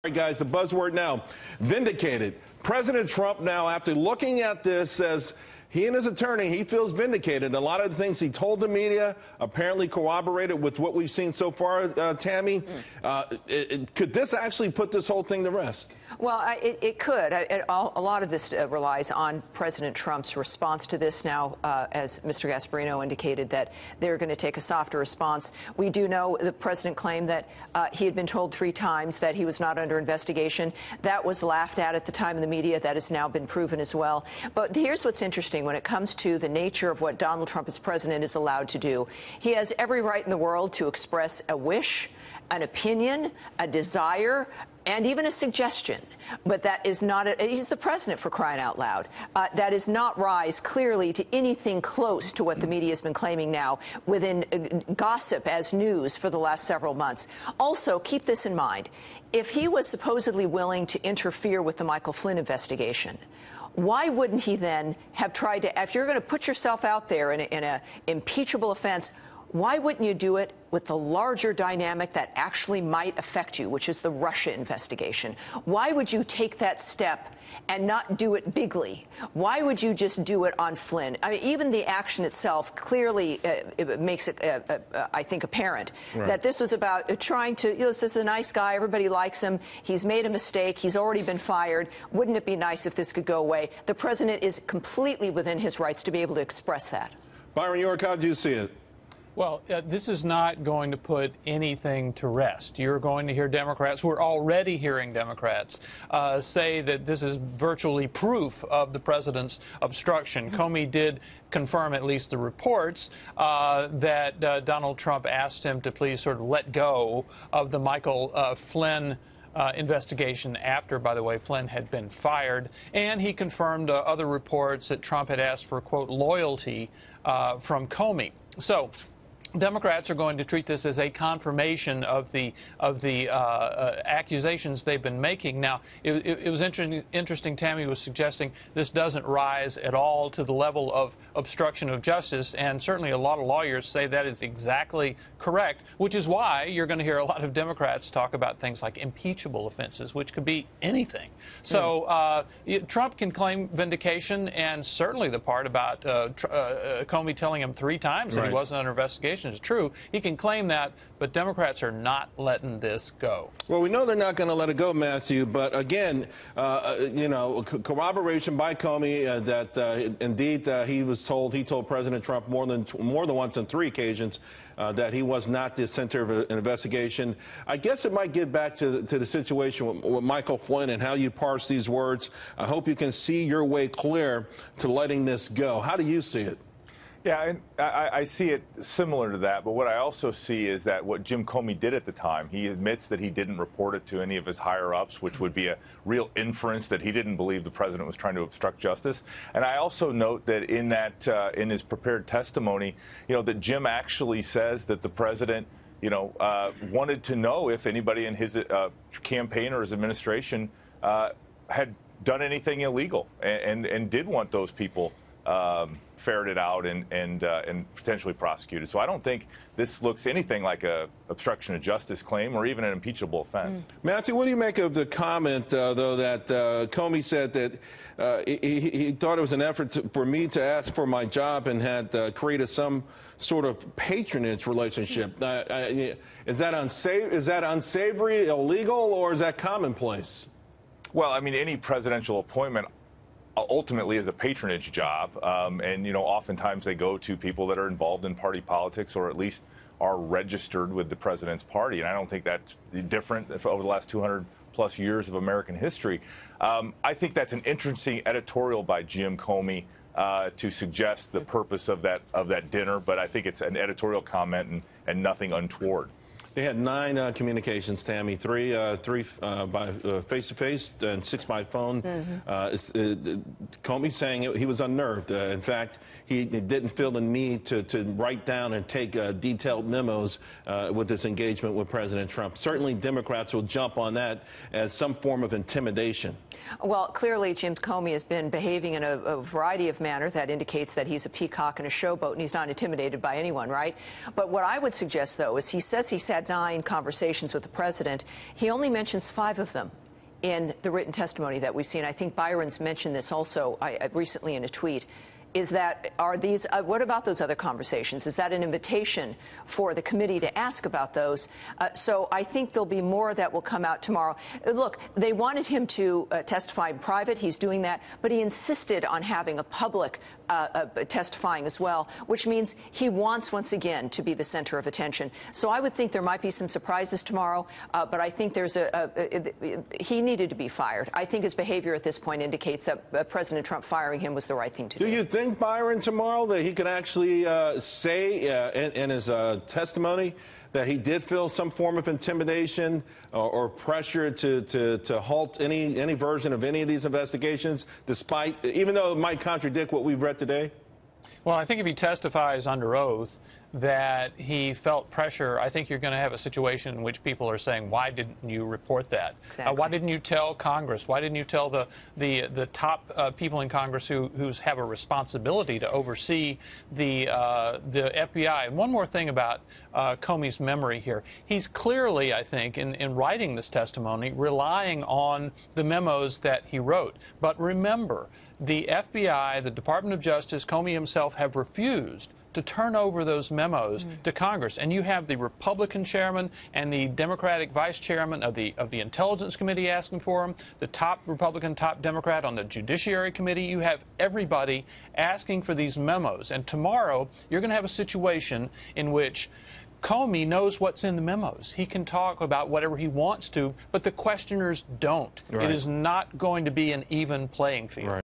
All right, guys, the buzzword now, vindicated. President Trump now, after looking at this, says he and his attorney, he feels vindicated. A lot of the things he told the media apparently corroborated with what we've seen so far, Tammy. Could this actually put this whole thing to rest? Well, it could. A lot of this relies on President Trump's response to this now, as Mr. Gasparino indicated, that they're going to take a softer response. We do know the president claimed that he had been told 3 times that he was not under investigation. That was laughed at the time in the media. That has now been proven as well. But here's what's interesting when it comes to the nature of what Donald Trump as president is allowed to do. He has every right in the world to express a wish, an opinion, a desire, and even a suggestion. But that is not, he's the president, for crying out loud. That does not rise clearly to anything close to what the media has been claiming now within gossip as news for the last several months. Also, keep this in mind. If he was supposedly willing to interfere with the Michael Flynn investigation, why wouldn't he then have tried to, if you're going to put yourself out there in an impeachable offense, why wouldn't you do it with the larger dynamic that actually might affect you, which is the Russia investigation? Why would you take that step and not do it bigly? Why would you just do it on Flynn? I mean, even the action itself clearly it makes it, I think, apparent that this was about trying to, this is a nice guy, everybody likes him, he's made a mistake, he's already been fired. Wouldn't it be nice if this could go away? The president is completely within his rights to be able to express that. Bryon York, how do you see it? Well, this is not going to put anything to rest. You're going to hear Democrats, we're already hearing Democrats, say that this is virtually proof of the president's obstruction. Comey did confirm, at least the reports, that Donald Trump asked him to please sort of let go of the Michael Flynn investigation after, by the way, Flynn had been fired. And he confirmed other reports that Trump had asked for, quote, loyalty from Comey. So Democrats are going to treat this as a confirmation of the accusations they've been making. Now, it was interesting. Tammy was suggesting this doesn't rise at all to the level of obstruction of justice, and certainly a lot of lawyers say that is exactly correct, which is why you're going to hear a lot of Democrats talk about things like impeachable offenses, which could be anything. So Trump can claim vindication, and certainly the part about Comey telling him 3 times that he wasn't under investigation is true. He can claim that, but Democrats are not letting this go. Well, we know they're not going to let it go, Matthew, but again, you know, corroboration by Comey that indeed he told President Trump more than once on 3 occasions that he was not the center of an investigation. I guess it might get back to the situation with Michael Flynn and how you parse these words. I hope you can see your way clear to letting this go. How do you see it? Yeah, and I see it similar to that, but what I also see is that what Jim Comey did at the time, he admits that he didn't report it to any of his higher-ups, which would be a real inference that he didn't believe the president was trying to obstruct justice. And I also note that in his prepared testimony, you know, that Jim actually says that the president, you know, wanted to know if anybody in his campaign or his administration had done anything illegal and did want those people ferreted out and potentially prosecuted. So I don't think this looks anything like a obstruction of justice claim or even an impeachable offense. Matthew, what do you make of the comment, though, that Comey said that he thought it was an effort for me to ask for my job and had created some sort of patronage relationship? Is that unsavory, illegal, or is that commonplace? Well, I mean, any presidential appointment ultimately is a patronage job, and you know, oftentimes they go to people that are involved in party politics or at least are registered with the president's party, and I don't think that's different over the last 200+ years of American history. I think that's an interesting editorial by Jim Comey to suggest the purpose of that dinner, but I think it's an editorial comment and nothing untoward. They had 9 communications, Tammy, 3 by face-to-face and 6 by phone. Comey saying he was unnerved. In fact, he didn't feel the need to write down and take detailed memos with this engagement with President Trump. Certainly, Democrats will jump on that as some form of intimidation. Well, clearly, James Comey has been behaving in a variety of manners that indicates that he's a peacock and a showboat, and he's not intimidated by anyone, right? But what I would suggest, though, is he says he's had 9 conversations with the president, he only mentions 5 of them in the written testimony that we've seen. I think Byron's mentioned this also recently in a tweet. What about those other conversations? Is that an invitation for the committee to ask about those? So I think there'll be more that will come out tomorrow. Look, they wanted him to testify in private. He's doing that, but he insisted on having a public testifying as well, which means he wants, once again, to be the center of attention. So I would think there might be some surprises tomorrow, but I think he needed to be fired. I think his behavior at this point indicates that President Trump firing him was the right thing to do. Do you think, Byron, tomorrow that he could actually say in his testimony that he did feel some form of intimidation or pressure to halt any version of any of these investigations, even though it might contradict what we've read today? Well, I think if he testifies under oath that he felt pressure, I think you're going to have a situation in which people are saying, why didn't you report that? Exactly. Why didn't you tell Congress? Why didn't you tell the top people in Congress who have a responsibility to oversee the FBI? And one more thing about Comey's memory here. He's clearly, I think, in writing this testimony, relying on the memos that he wrote. But remember, the FBI, the Department of Justice, Comey himself have refused to turn over those memos to Congress. And you have the Republican chairman and the Democratic vice chairman of the Intelligence Committee asking for them, the top Republican, top Democrat on the Judiciary Committee. You have everybody asking for these memos. And tomorrow, you're going to have a situation in which Comey knows what's in the memos. He can talk about whatever he wants to, but the questioners don't. Right. It is not going to be an even playing field. Right.